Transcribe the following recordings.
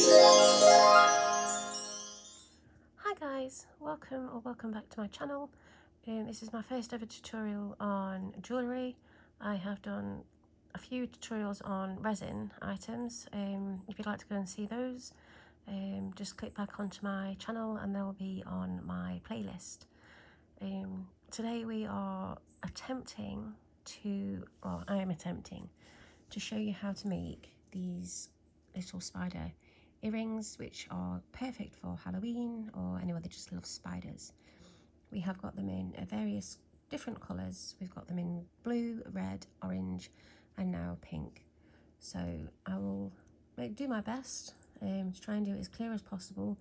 Hi guys, welcome back to my channel. This is my first ever tutorial on jewellery. I have done a few tutorials on resin items. If you'd like to go and see those, just click back onto my channel and they'll be on my playlist. Today we are attempting to, well, I am attempting to show you how to make these little spider earrings, which are perfect for Halloween or anyone that just loves spiders. We have got them in various different colours. We've got them in blue, red, orange and now pink. So I will do my best to try and do it as clear as possible,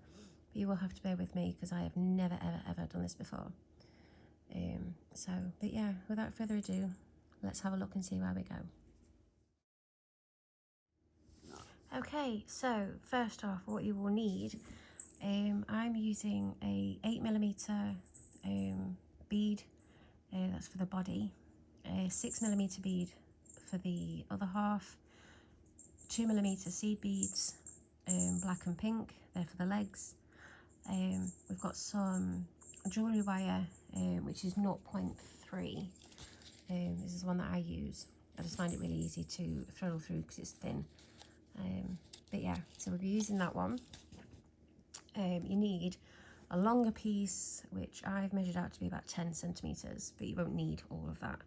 but you will have to bear with me because I have never ever done this before. But yeah, without further ado, let's have a look and see where we go. Okay, so first off, what you will need, I'm using a 8mm bead, that's for the body, a 6mm bead for the other half, 2mm seed beads, black and pink, they're for the legs. We've got some jewellery wire, which is 0.3. This is one that I use. I just find it really easy to thread through because it's thin. But yeah, so we'll be using that one. You need a longer piece, which I've measured out to be about 10 centimetres, but you won't need all of that.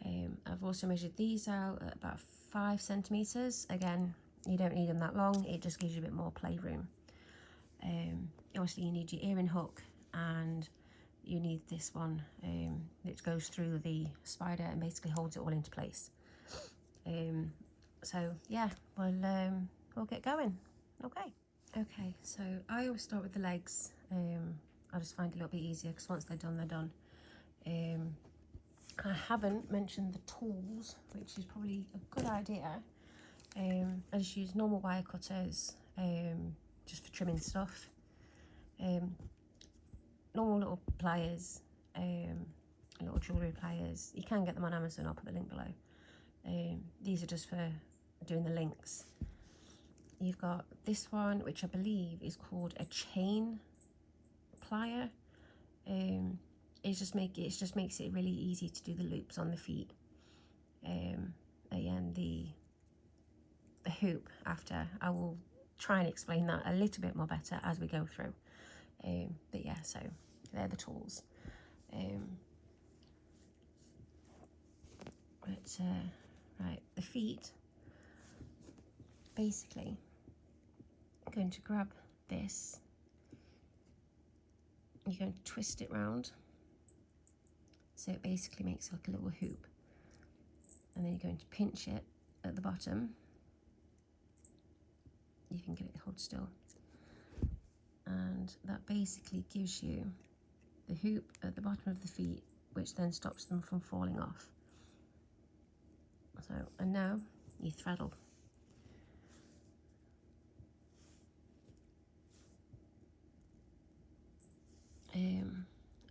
I've also measured these out at about 5 centimetres. Again, you don't need them that long, it just gives you a bit more playroom. Obviously you need your earring hook, and you need this one that goes through the spider and basically holds it all into place. So yeah, we'll get going. Okay, so I always start with the legs. I just find it a little bit easier because once they're done, they're done. I haven't mentioned the tools, which is probably a good idea. I just use normal wire cutters, just for trimming stuff. Normal little pliers, little jewellery pliers. You can get them on Amazon, I'll put the link below. These are just for doing the links. You've got this one, which I believe is called a chain plier. It just makes it really easy to do the loops on the feet. Again, the hoop after, I will try and explain that a little bit more better as we go through. But yeah, so they're the tools. Right, the feet, basically, I'm going to grab this, you're going to twist it round, so it basically makes like a little hoop, and then you're going to pinch it at the bottom. You can get it hold still, and that basically gives you the hoop at the bottom of the feet, which then stops them from falling off. So, and now you threadle.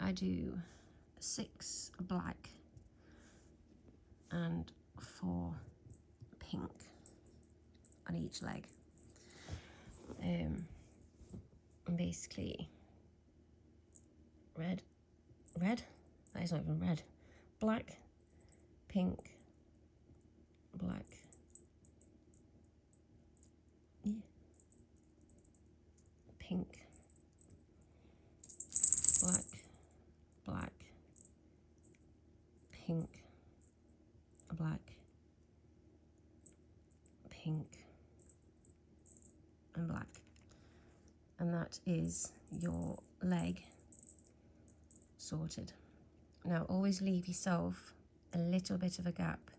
I do 6 black and 4 pink on each leg. And basically red, that is not even red, black, pink, black, yeah, pink, black, black, pink, black, pink and black, and that is your leg sorted. Now always leave yourself a little bit of a gap.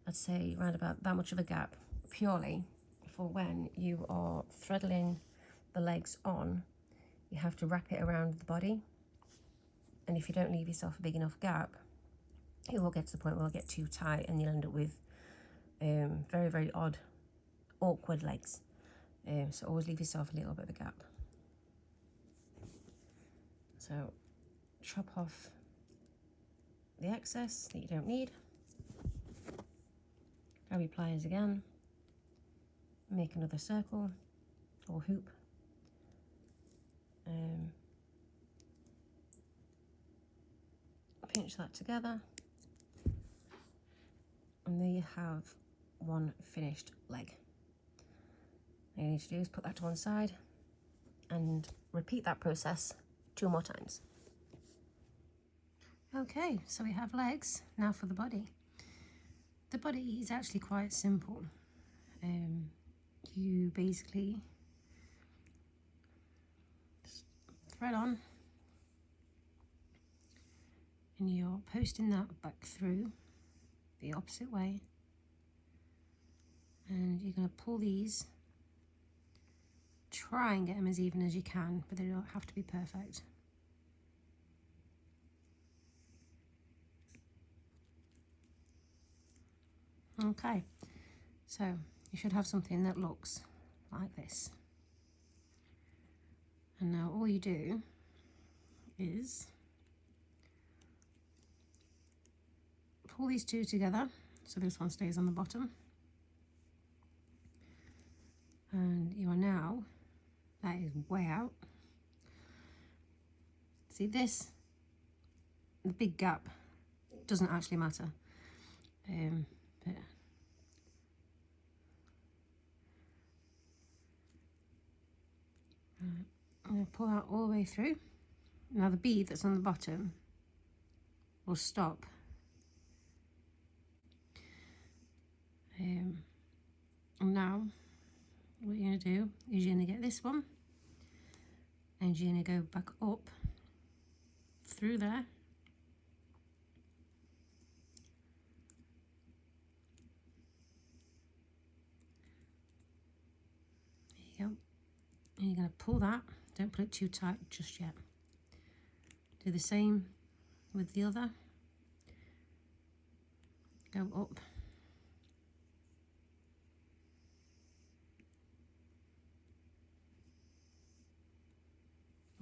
I'd say around about that much of a gap, purely for when you are threading the legs on. You have to wrap it around the body, and if you don't leave yourself a big enough gap, it will get to the point where it'll get too tight and you'll end up with very odd, awkward legs. So always leave yourself a little bit of a gap. So chop off the excess that you don't need. Grab your pliers again, make another circle or hoop. Pinch that together, and there you have one finished leg. All you need to do is put that to one side and repeat that process 2 more times. Okay, so we have legs. Now for the body. The body is actually quite simple. You basically just thread on, and you're posting that back through the opposite way, and you're going to pull these. Try and get them as even as you can, but they don't have to be perfect. Okay, so you should have something that looks like this. And now all you do is pull these two together, so this one stays on the bottom. And you are now, that is way out. See this, the big gap doesn't actually matter. But I'm going to pull that all the way through. Now the bead that's on the bottom will stop. And now what you're going to do is you're going to get this one, and you're going to go back up through there. There you go. And you're going to pull that. Don't put it too tight just yet. Do the same with the other. Go up.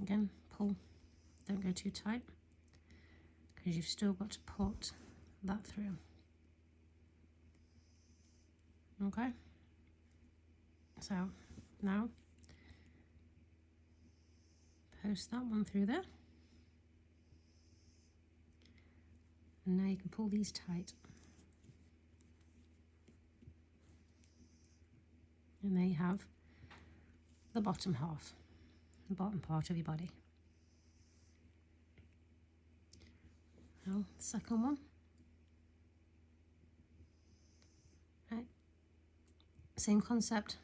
Again, pull. Don't go too tight, because you've still got to put that through. Okay? So now post that one through there, and now you can pull these tight, and there you have the bottom half, the bottom part of your body. Now the second one, right, same concept.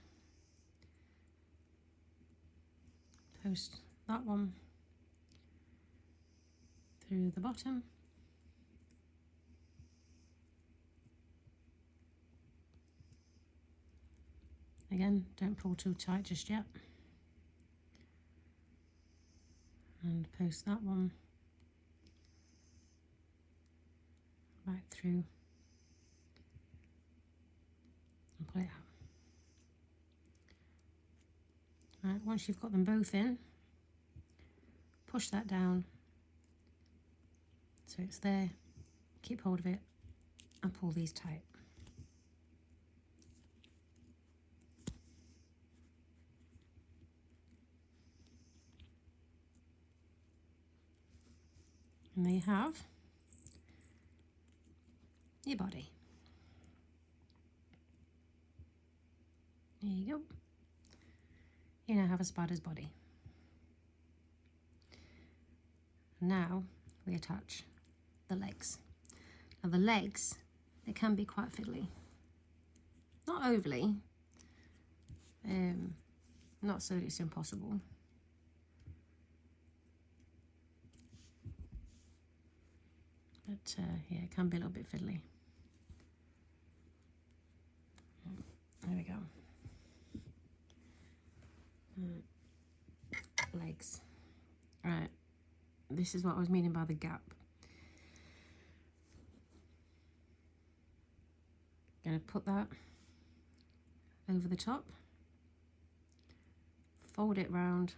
Post that one through the bottom, again, don't pull too tight just yet, and post that one right through and pull it out. Right, once you've got them both in, push that down so it's there, keep hold of it and pull these tight. And there you have your body. There you go. You now have a spider's body. Now we attach the legs. Now the legs, they can be quite fiddly. Not overly, not so that it's impossible. But yeah, it can be a little bit fiddly. There we go. Legs. Right, this is what I was meaning by the gap. Gonna put that over the top, fold it round,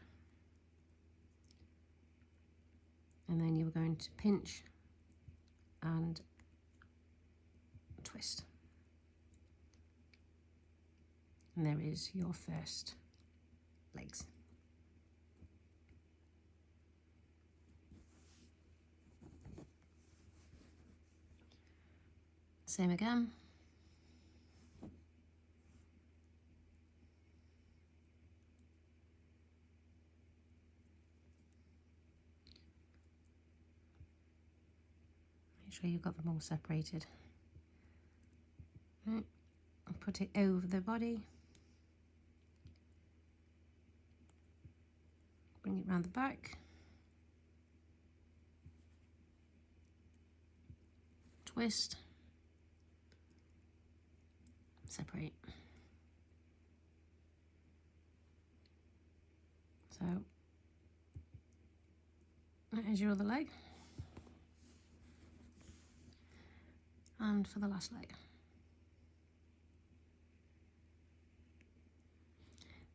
and then you're going to pinch and twist. And there is your first legs. Same again. Make sure you've got them all separated. Right. And put it over the body. Bring it round the back. Twist. Separate. So that is your other leg. And for the last leg.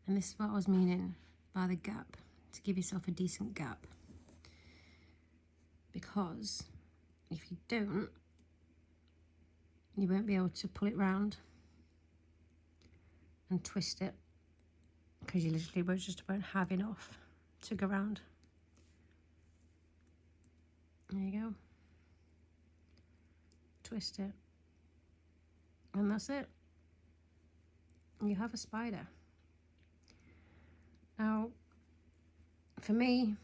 And this is what I was meaning by the gap, to give yourself a decent gap. Because if you don't, you won't be able to pull it round and twist it, because you literally won't have enough to go round. There you go. Twist it. And that's it. You have a spider. Now, for me,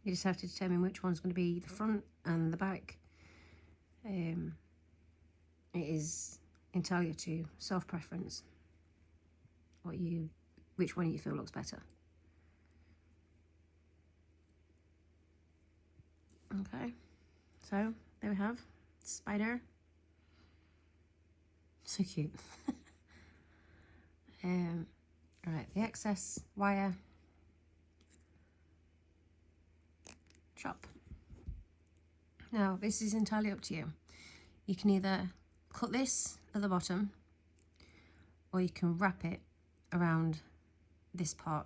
you just have to determine which one's going to be the front and the back. It is entirely up to self-preference. Which one you feel looks better. Okay, so there we have spider. So cute. Right, the excess wire. Chop. Now, this is entirely up to you. You can either cut this at the bottom, or you can wrap it around this part,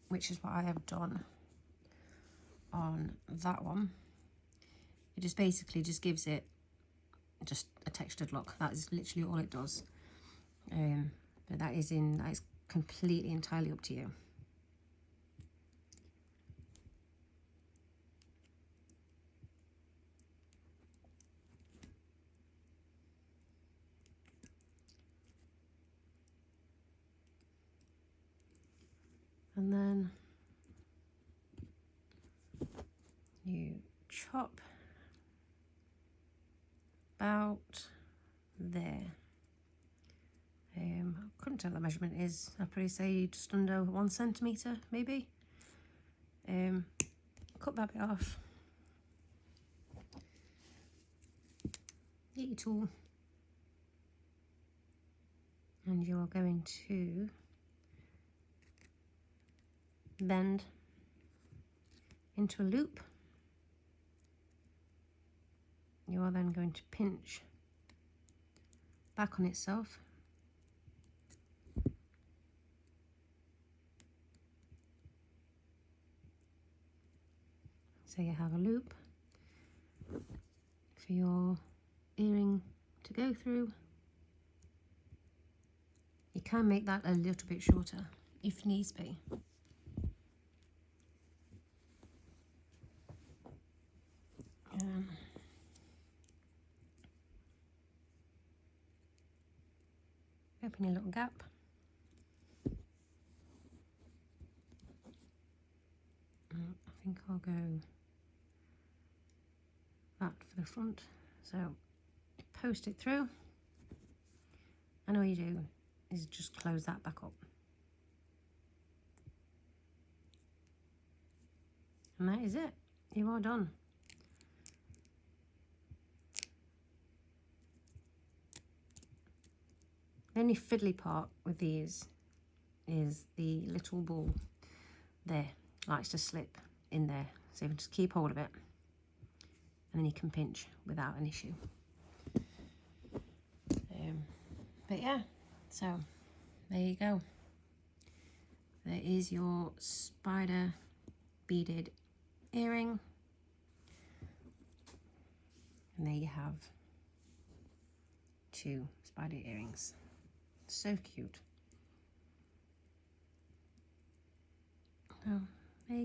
which is what I have done on that one. It just basically just gives it just a textured look. That is literally all it does. But that is completely entirely up to you. And then you chop about there. I couldn't tell what the measurement is. I'd probably say just under 1 centimetre, maybe. Cut that bit off. Get your tool. And you're going to bend into a loop. You are then going to pinch back on itself. So you have a loop for your earring to go through. You can make that a little bit shorter if needs be. Open your little gap. I think I'll go that for the front. So you post it through, and all you do is just close that back up. And that is it. You are done. The only fiddly part with these is the little ball there, likes to slip in there. So you can just keep hold of it, and then you can pinch without an issue. But yeah, so there you go. There is your spider beaded earring. And there you have 2 spider earrings. So cute.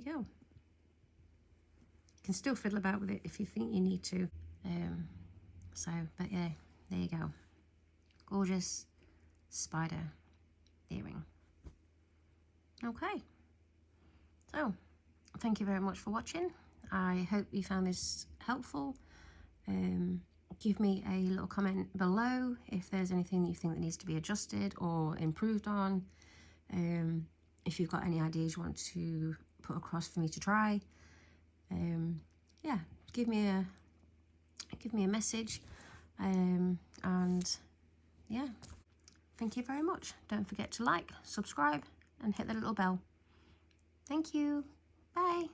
you go. You can still fiddle about with it if you think you need to. But yeah, there you go. Gorgeous spider earring. Okay, so thank you very much for watching. I hope you found this helpful. Give me a little comment below if there's anything you think that needs to be adjusted or improved on. If you've got any ideas you want to put across for me to try, yeah, give me a message. And yeah, thank you very much. Don't forget to like, subscribe, and hit the little bell. Thank you. Bye.